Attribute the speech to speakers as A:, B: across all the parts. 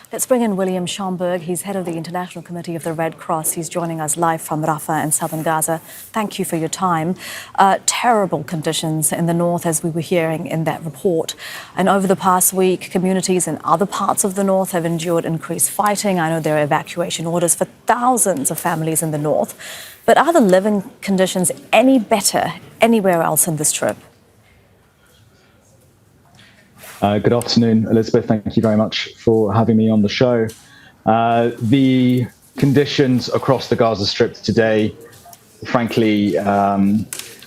A: Let's bring in William Schomburg. He's head of the International Committee of the Red Cross. He's joining us live from Rafah in southern Gaza. Thank you for your time. Terrible conditions in the north, as we were hearing in that report. And over the past week, communities in other parts of the north have endured increased fighting. I know there are evacuation orders for thousands of families in the north. But are the living conditions any better anywhere else in the Strip?
B: Good afternoon, Elizabeth. Thank you very much for having me on the show. The conditions across the Gaza Strip today, frankly,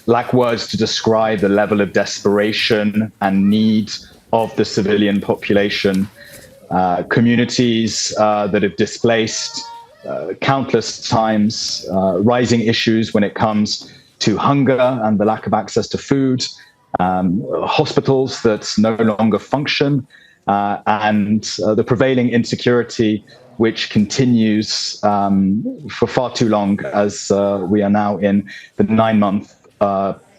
B: lack words to describe the level of desperation and need of the civilian population. Communities that have displaced countless times, rising issues when it comes to hunger and the lack of access to food, hospitals that no longer function, and the prevailing insecurity, which continues for far too long, as we are now in the 9-month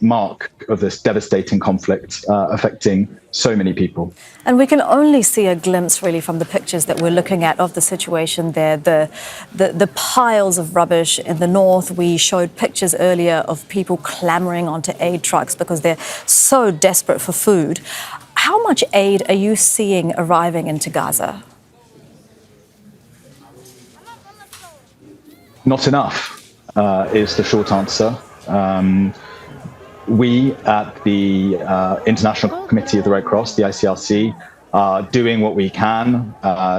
B: mark of this devastating conflict affecting so many people.
A: And we can only see a glimpse, really, from the pictures that we're looking at of the situation there, the piles of rubbish in the north. We showed pictures earlier of people clamoring onto aid trucks because they're so desperate for food. How much aid are you seeing arriving into Gaza?
B: Not enough is the short answer. We at the International Committee of the Red Cross, the ICRC, are doing what we can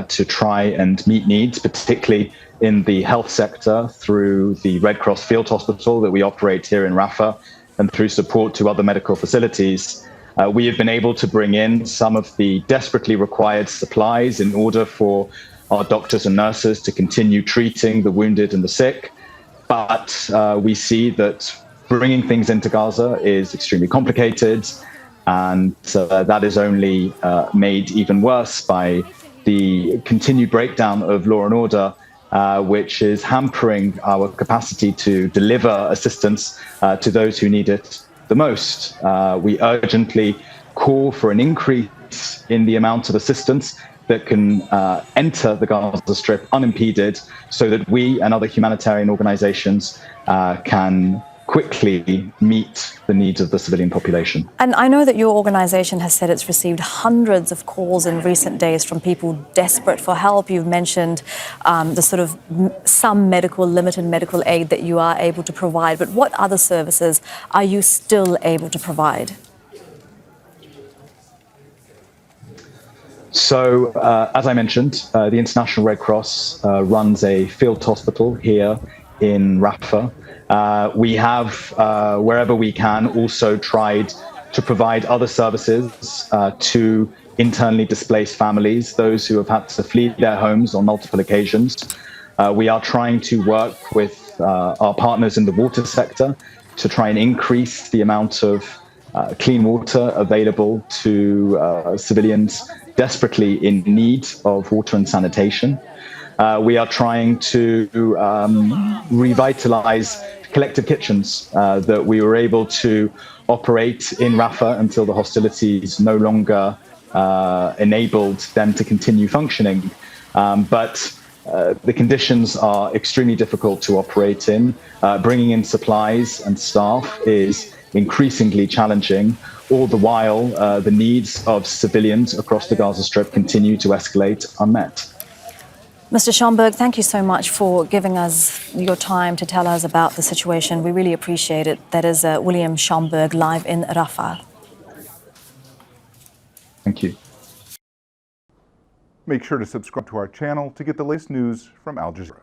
B: to try and meet needs, particularly in the health sector through the Red Cross Field Hospital that we operate here in Rafah and through support to other medical facilities. We have been able to bring in some of the desperately required supplies in order for our doctors and nurses to continue treating the wounded and the sick. But we see that bringing things into Gaza is extremely complicated, and that is only made even worse by the continued breakdown of law and order, which is hampering our capacity to deliver assistance to those who need it the most. We urgently call for an increase in the amount of assistance that can enter the Gaza Strip unimpeded, so that we and other humanitarian organizations can quickly meet the needs of the civilian population.
A: And I know that your organization has said it's received hundreds of calls in recent days from people desperate for help. You've mentioned the sort of some limited medical aid that you are able to provide, but what other services are you still able to provide?
B: So, as I mentioned, the International Red Cross runs a field hospital here in Rafah. We have, wherever we can, also tried to provide other services to internally displaced families, those who have had to flee their homes on multiple occasions. We are trying to work with our partners in the water sector to try and increase the amount of clean water available to civilians desperately in need of water and sanitation. We are trying to revitalize collective kitchens that we were able to operate in Rafah until the hostilities no longer enabled them to continue functioning. But the conditions are extremely difficult to operate in. Bringing in supplies and staff is increasingly challenging. All the while, the needs of civilians across the Gaza Strip continue to escalate unmet.
A: Mr. Schomburg, thank you so much for giving us your time to tell us about the situation. We really appreciate it. That is William Schomburg, live in Rafah.
B: Thank you.
C: Make sure to subscribe to our channel to get the latest news from Al Jazeera.